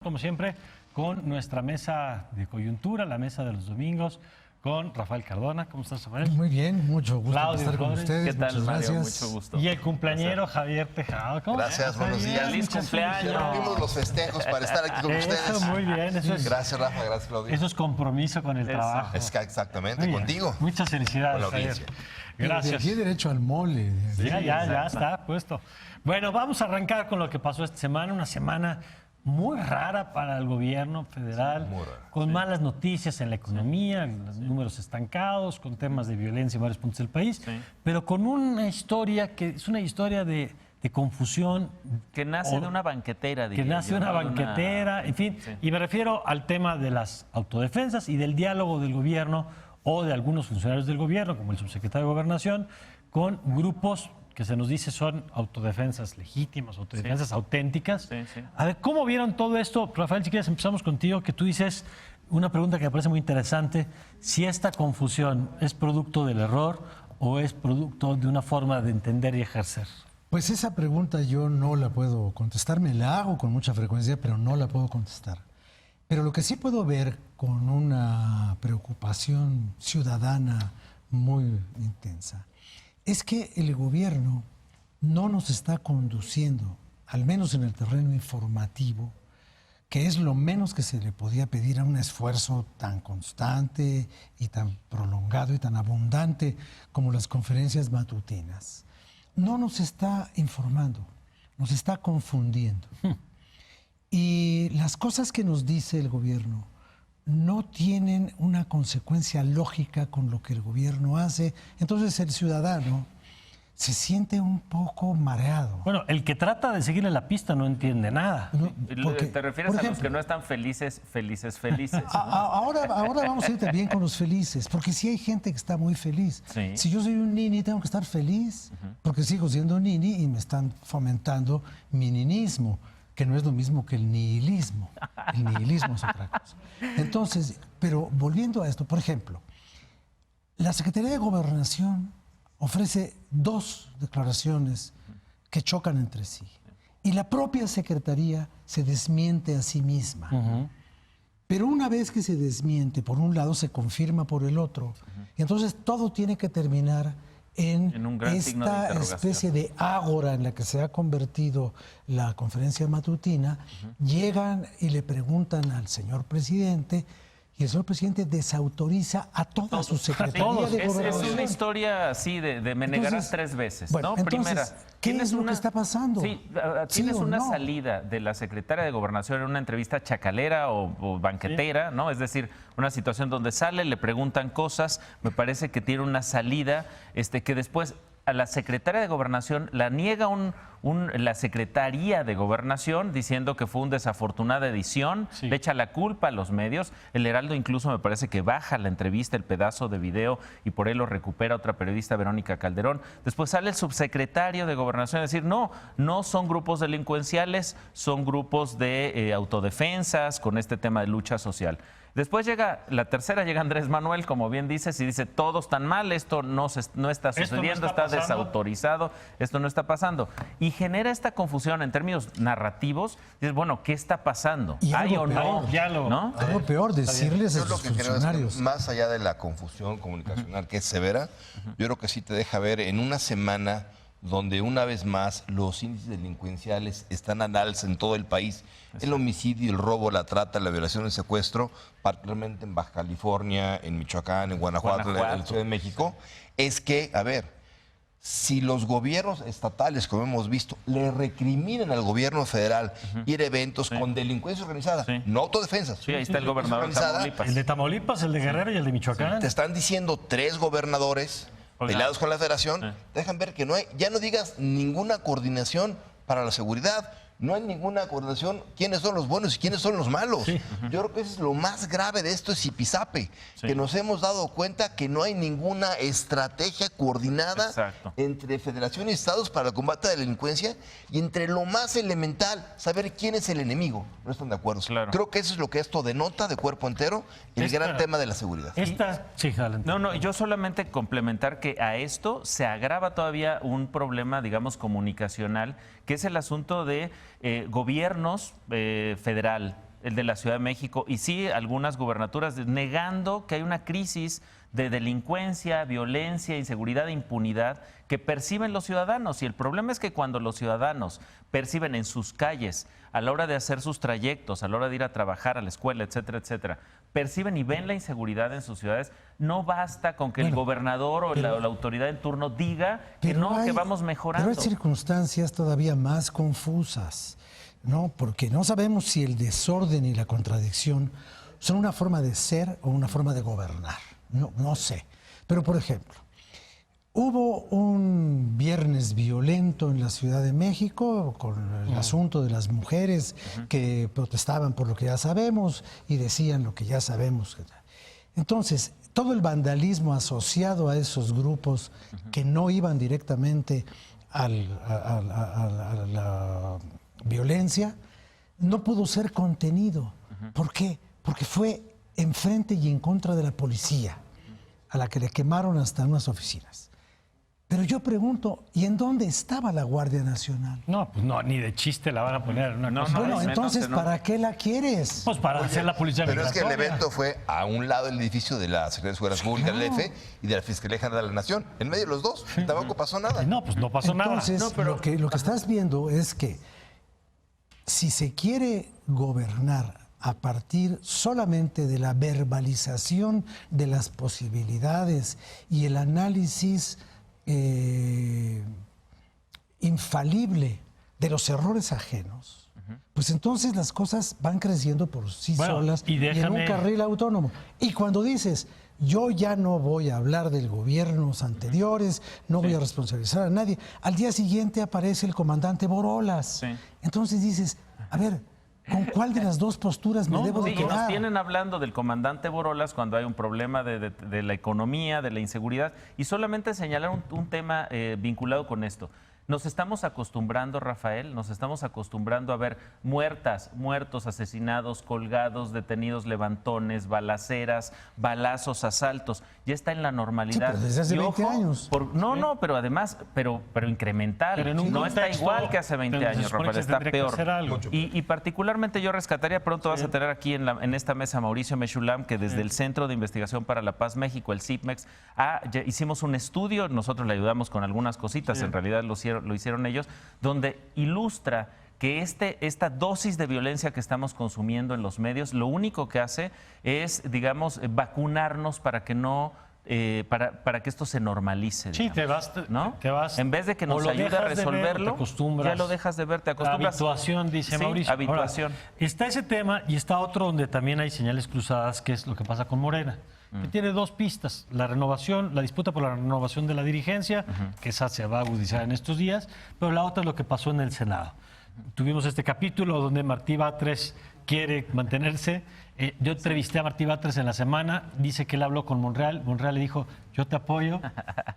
Como siempre, con nuestra mesa de coyuntura, la mesa de los domingos, con Rafael Cardona. ¿Cómo estás, Rafael? Muy bien, mucho gusto Claudio estar con Flores. ustedes. ¿Qué tal, muchas Mario? gracias. Mucho gusto. Y el cumpleañero Javier Tejada. ¿Cómo Gracias, estás, buenos Javier? días. Feliz Muchas cumpleaños. felicidades. Rompimos los festejos para estar aquí con ustedes. Eso, muy bien. Eso es, Gracias, Rafa. Gracias, Claudio. eso es compromiso con el Eso. trabajo. Es que exactamente, Muy bien. contigo. Muchas felicidades, Con la Javier. audiencia. De Gracias. aquí derecho al mole. Ya está puesto. Bueno, vamos a arrancar con lo que pasó esta semana. Una semana muy rara para el gobierno federal, Sí, muy rara. con malas noticias en la economía, los números estancados, con temas de violencia en varios puntos del país, Sí. pero con una historia que es una historia de confusión. Que nace o- de una banquetera, que diría nace yo, una ¿no? banquetera, en fin, Sí. y me refiero al tema de las autodefensas y del diálogo del gobierno o de algunos funcionarios del gobierno, como el subsecretario de Gobernación, con grupos que se nos dice son autodefensas legítimas, autodefensas auténticas. Sí, sí. A ver, ¿cómo vieron todo esto? Rafael, si quieres empezamos contigo, que tú dices una pregunta que me parece muy interesante, si esta confusión es producto del error o es producto de una forma de entender y ejercer. Pues esa pregunta yo no la puedo contestar, me la hago con mucha frecuencia, pero no la puedo contestar. Pero lo que sí puedo ver con una preocupación ciudadana muy intensa es que el gobierno no nos está conduciendo, al menos en el terreno informativo, que es lo menos que se le podía pedir a un esfuerzo tan constante y tan prolongado y tan abundante como las conferencias matutinas. No nos está informando, nos está confundiendo. Y las cosas que nos dice el gobierno no tienen una consecuencia lógica con lo que el gobierno hace. Entonces el ciudadano se siente un poco mareado. Bueno, el que trata de seguirle la pista no entiende nada. ¿No? Porque, ¿Te refieres por a los que ejemplo, no están felices? Ahora vamos a ir también con los felices, porque sí hay gente que está muy feliz. Sí. Si yo soy un nini, tengo que estar feliz, porque sigo siendo nini y me están fomentando mi ninismo, que no es lo mismo que el nihilismo. El nihilismo es otra cosa. Entonces, pero volviendo a esto, por ejemplo, la Secretaría de Gobernación ofrece dos declaraciones que chocan entre sí. Y la propia Secretaría se desmiente a sí misma. Pero una vez que se desmiente por un lado, se confirma por el otro. Y entonces todo tiene que terminar en un gran signo de esta interrogación. especie de ágora en la que se ha convertido la conferencia matutina. Llegan y le preguntan al señor presidente, y el señor presidente desautoriza a toda su Secretaría todos. de Es Gobernación. una historia así de me negarás Entonces, tres veces, bueno, ¿no? entonces, Primera, ¿qué tienes es lo que está pasando? Sí, ¿Sí tienes o una no? salida de la secretaria de Gobernación en una entrevista chacalera o banquetera, ¿no? Es decir, una situación donde sale, le preguntan cosas, me parece que tiene una salida que después a la secretaria de Gobernación la niega la Secretaría de Gobernación diciendo que fue una desafortunada edición, Sí. le echa la culpa a los medios. El Heraldo incluso me parece que baja la entrevista, el pedazo de video, y por él lo recupera otra periodista, Verónica Calderón. Después sale el subsecretario de Gobernación a decir, no son grupos delincuenciales, son grupos de autodefensas con este tema de lucha social. Después llega la tercera, llega Andrés Manuel, como bien dices, y dice, todo está mal, esto no está sucediendo, está está pasando. desautorizado, esto no está pasando. Y genera esta confusión en términos narrativos. Dices, bueno, ¿qué está pasando? Y ¿Hay algo o no? peor, diálogo. ¿No? Algo peor, decirles a Yo lo sus que creo es que funcionarios. más allá de la confusión comunicacional que es severa, yo creo que sí te deja ver en una semana donde una vez más los índices delincuenciales están al alza en todo el país. El homicidio, el robo, la trata, la violación, el secuestro, particularmente en Baja California, en Michoacán, en Guanajuato, en la Ciudad de México, es que, a ver, si los gobiernos estatales, como hemos visto, le recriminan al gobierno federal ir a eventos con delincuencia organizada, Sí. no autodefensas. Sí, ahí está el gobernador de organizada, Tamaulipas. El de Tamaulipas, el de Guerrero y el de Michoacán. te están diciendo tres gobernadores Oiga. peleados con la federación, Sí. dejan ver que no hay, ya no digas ninguna coordinación para la seguridad, no hay ninguna coordinación, quiénes son los buenos y quiénes son los malos. Sí. Yo creo que eso es lo más grave de esto, es Zipizape, Sí. que nos hemos dado cuenta que no hay ninguna estrategia coordinada Exacto. entre federación y estados para el combate a la delincuencia y entre lo más elemental, saber quién es el enemigo. No están de acuerdo. Claro. Creo que eso es lo que esto denota de cuerpo entero, el Esta- gran tema de la seguridad. Sí, adelante. No, yo solamente complementar que a esto se agrava todavía un problema, digamos, comunicacional, que es el asunto de gobiernos federal, el de la Ciudad de México, y sí algunas gubernaturas, negando que hay una crisis de delincuencia, violencia, inseguridad e impunidad que perciben los ciudadanos. Y el problema es que cuando los ciudadanos perciben en sus calles, a la hora de hacer sus trayectos, a la hora de ir a trabajar, a la escuela, etcétera, etcétera, perciben y ven la inseguridad en sus ciudades, no basta con que el gobernador o la autoridad en turno diga que no, que vamos mejorando. Pero hay circunstancias todavía más confusas, ¿no? Porque no sabemos si el desorden y la contradicción son una forma de ser o una forma de gobernar. No sé. Pero, por ejemplo, hubo un viernes violento en la Ciudad de México con el asunto de las mujeres que protestaban por lo que ya sabemos y decían lo que ya sabemos. Entonces, todo el vandalismo asociado a esos grupos que no iban directamente a la violencia no pudo ser contenido. ¿Por qué? Porque fue enfrente y en contra de la policía, a la que le quemaron hasta unas oficinas. Pero yo pregunto, ¿y en dónde estaba la Guardia Nacional? No, pues no, ni de chiste la van a poner en una cosa. Bueno, entonces, no. ¿para qué la quieres? Pues para hacer la policía Pero es que el migratoria. evento fue a un lado del edificio de la Secretaría de Seguridad Pública del DF y de la Fiscalía General de la Nación. En medio de los dos, tampoco pasó nada. No, pues no pasó Entonces, nada. No, lo que estás viendo es que si se quiere gobernar a partir solamente de la verbalización de las posibilidades y el análisis infalible de los errores ajenos, pues entonces las cosas van creciendo por sí solas y en un carril autónomo. Y cuando dices, yo ya no voy a hablar de gobiernos anteriores, no voy a responsabilizar a nadie, al día siguiente aparece el comandante Borolas. Entonces dices, a ver, ¿con cuál de las dos posturas me debo de Y quedar? nos tienen hablando del comandante Borolas cuando hay un problema de la economía, de la inseguridad, y solamente señalar un tema vinculado con esto. Nos estamos acostumbrando, Rafael, nos estamos acostumbrando a ver muertos, asesinados, colgados, detenidos, levantones, balaceras, balazos, asaltos. Ya está en la normalidad. Sí, pero desde hace 20 años. Pero además, pero incremental. Pero en un no está contexto igual que hace 20 donde se años, supone Rafael, que se está tendría que peor. hacer algo. Y particularmente yo rescataría, pronto vas a tener aquí en esta mesa a Mauricio Mechulam, que desde el Centro de Investigación para la Paz México, el CIPMEX, ya hicimos un estudio, nosotros le ayudamos con algunas cositas, en realidad lo hicieron ellos, donde ilustra que esta dosis de violencia que estamos consumiendo en los medios, lo único que hace es, digamos, vacunarnos para que no... para que esto se normalice. Sí, digamos, te vas. En vez de que nos ayude a resolverlo, ya lo dejas de ver, te acostumbras. Habituación, dice Sí, Mauricio. habituación. Ahora, está ese tema y está otro donde también hay señales cruzadas, que es lo que pasa con Morena. Que tiene dos pistas: la renovación, la disputa por la renovación de la dirigencia, que esa se va a agudizar en estos días, pero la otra es lo que pasó en el Senado. Tuvimos este capítulo donde Martí Batres quiere mantenerse. Yo entrevisté a Martí Batres en la semana, dice que él habló con Monreal, Monreal le dijo, yo te apoyo.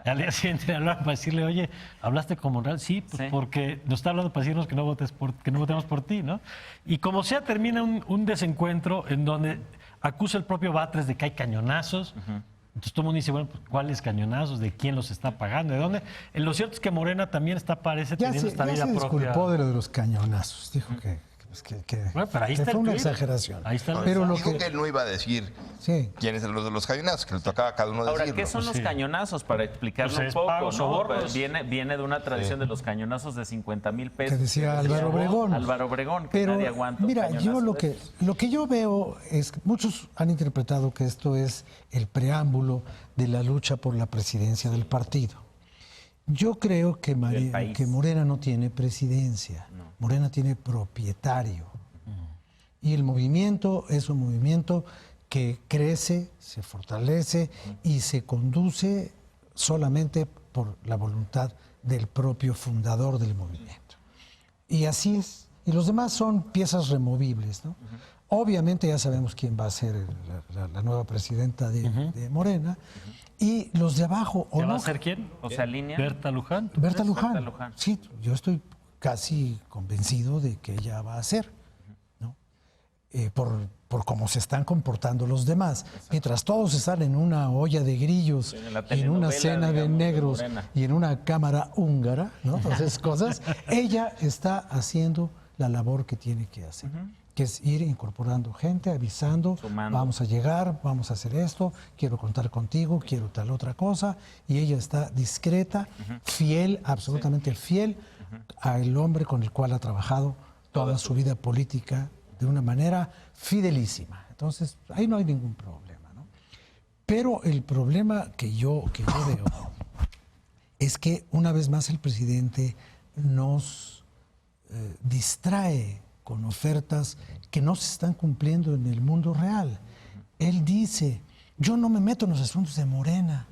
Al día siguiente le hablaron para decirle, oye, ¿hablaste con Monreal? Sí, pues Sí. porque nos está hablando para decirnos que no votemos por ti, ¿no? Y como sea, termina un desencuentro en donde acusa el propio Batres de que hay cañonazos. Entonces todo el mundo dice, bueno, pues, ¿cuáles cañonazos? ¿De quién los está pagando? ¿De dónde? Lo cierto es que Morena también parece teniendo esta vida se propia. disculpó de lo de los cañonazos. Dijo que Bueno, pero ahí que está fue el una tuit. exageración. Ahí está el Pero lo Dijo que que, él no iba a decir sí. quiénes eran los de los cañonazos, que le tocaba a cada uno Ahora, decirlo. ¿qué son los sí. cañonazos? Para explicarlo Pues un es poco, pagos, ¿no? sobornos. Viene de una tradición de los cañonazos de 50,000 pesos. Que decía Álvaro Obregón. Álvaro Obregón, que Pero nadie aguanta. mira, yo lo que yo veo es que muchos han interpretado que esto es el preámbulo de la lucha por la presidencia del partido. Yo creo que, país. que Morena no tiene presidencia, Morena tiene propietario. Y el movimiento es un movimiento que crece, se fortalece y se conduce solamente por la voluntad del propio fundador del movimiento. Y así es. Y los demás son piezas removibles, ¿no? Obviamente ya sabemos quién va a ser la nueva presidenta de Morena. Y los de abajo... ¿Ya ¿o va no? a ser quién? O sea, línea. Berta Luján. Berta Luján. Berta Luján. Sí, yo estoy casi convencido de que ella va a ser, ¿no? Por cómo se están comportando los demás. Mientras todos están en una olla de grillos, En la y en una telenovela, cena de digamos, de negros Morena. y en una cámara húngara, ¿no? Todas esas cosas, ella está haciendo la labor que tiene que hacer, que es ir incorporando gente, avisando, Sumando. vamos a llegar, vamos a hacer esto, quiero contar contigo, quiero tal otra cosa, y ella está discreta, fiel, absolutamente fiel al hombre con el cual ha trabajado toda su vida política de una manera fidelísima. Entonces, ahí no hay ningún problema, ¿no? Pero el problema que yo veo es que una vez más el presidente nos distrae con ofertas que no se están cumpliendo en el mundo real. Él dice, yo no me meto en los asuntos de Morena.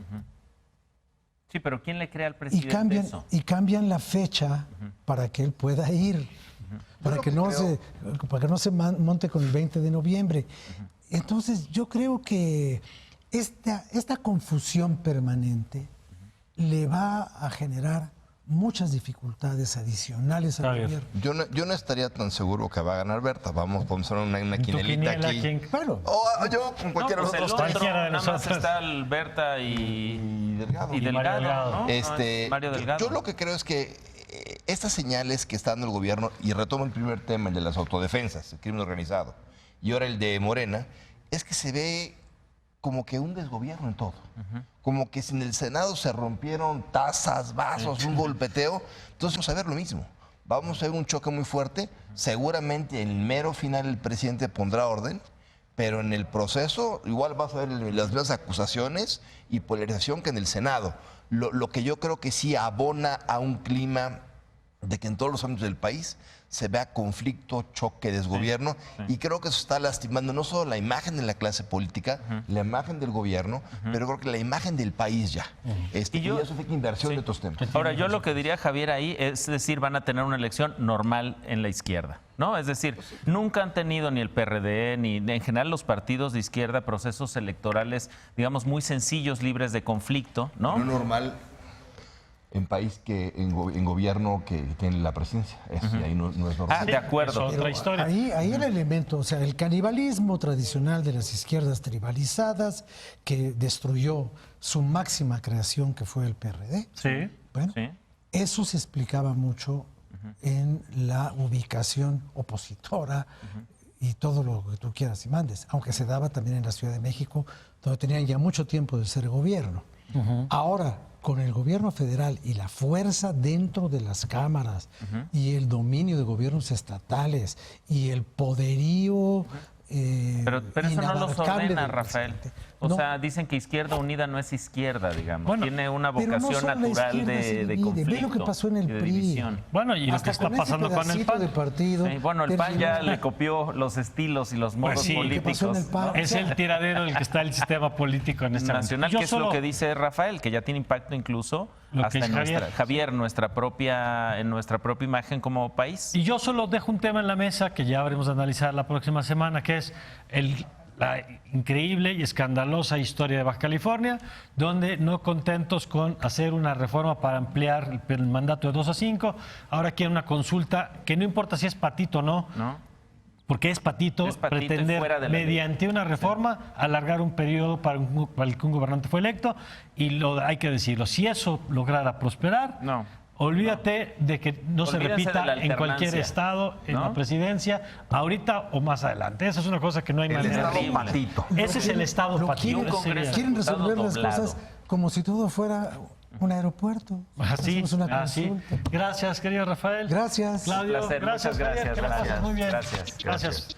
Sí, pero ¿quién le crea al Y presidente eso? cambian la fecha para que él pueda ir, para que no se monte con el 20 de noviembre. Entonces yo creo que esta confusión permanente le va a generar muchas dificultades adicionales al Javier. gobierno. Yo no estaría tan seguro que va a ganar Berta. Vamos a hacer una ¿En tu quinelita quiniela aquí. quién? Bueno, Yo con cualquiera No, pues de el los otro, tres. Cualquiera de nada más nosotros. está Alberta Y Delgado. y Delgado, Delgado. ¿no? No, es Mario Delgado. Yo lo que creo es que estas señales que está dando el gobierno, y retomo el primer tema, el de las autodefensas, el crimen organizado, y ahora el de Morena, es que se ve como que un desgobierno en todo. Como que si en el Senado se rompieron tazas, vasos, un golpeteo, entonces vamos a ver lo mismo. Vamos a ver un choque muy fuerte. Seguramente en el mero final el presidente pondrá orden, pero en el proceso igual vas a ver las mismas acusaciones y polarización que en el Senado. Lo que yo creo que sí abona a un clima de que en todos los ámbitos del país se vea conflicto, choque, desgobierno, y creo que eso está lastimando no solo la imagen de la clase política, la imagen del gobierno, pero creo que la imagen del país ya. Y eso fue inversión de otros temas. Ahora, yo lo que diría, Javier, ahí es decir, van a tener una elección normal en la izquierda, ¿no? Es decir, nunca han tenido ni el PRD ni en general los partidos de izquierda procesos electorales, digamos, muy sencillos, libres de conflicto, ¿no? No normal en país que en gobierno que tiene la presidencia. Eso y ahí no es normal. Ah, de acuerdo. Es otra historia. ahí el elemento, o sea, el canibalismo tradicional de las izquierdas tribalizadas que destruyó su máxima creación, que fue el PRD. Sí. Bueno, Sí. eso se explicaba mucho en la ubicación opositora y todo lo que tú quieras y mandes, aunque se daba también en la Ciudad de México, donde tenían ya mucho tiempo de ser gobierno. Ahora, con el gobierno federal y la fuerza dentro de las cámaras y el dominio de gobiernos estatales y el poderío Pero eso no los inabarcable ordena, del Rafael. presidente. O No, sea, dicen que Izquierda Unida no es izquierda, digamos. Bueno, tiene una pero no vocación solo la natural izquierda se de divide. conflicto. Ve lo que pasó en el y de PRI. división. Bueno, y lo hasta que está con ese pasando con el pedacito PAN. de partido. Sí, bueno, el PAN ya terminó- le copió los estilos y los modos sí, ¿qué pasó en políticos el PAN? ¿no? Es el tiradero en el que está el sistema político en este nacional, momento. que es lo que dice Rafael, que ya tiene impacto incluso Lo que hasta es en Javier. en nuestra propia imagen como país. Y yo solo dejo un tema en la mesa que ya habremos de analizar la próxima semana, que es la increíble y escandalosa historia de Baja California, donde no contentos con hacer una reforma para ampliar el mandato de 2 a 5, ahora quieren una consulta que no importa si es patito o no, ¿No? porque es patito, Es patito y pretender fuera de la ley. mediante una reforma alargar un periodo para el que un gobernante fue electo, y hay que decirlo, si eso lograra prosperar, No. olvídate de que no se Olvídense repita de la en cualquier alternancia, estado, en ¿no? la presidencia, ahorita o más adelante. Esa es una cosa que no hay El manera. estado patito. Ese es el estado Lo patito. quieren, un Congreso quieren diputado resolver las doblado. cosas como si todo fuera un aeropuerto. Así, Hacemos una así. consulta. Gracias, querido Rafael. Gracias. Claudio, Un placer, gracias, muchas Javier, gracias, que la pases gracias, muy bien. gracias. Gracias.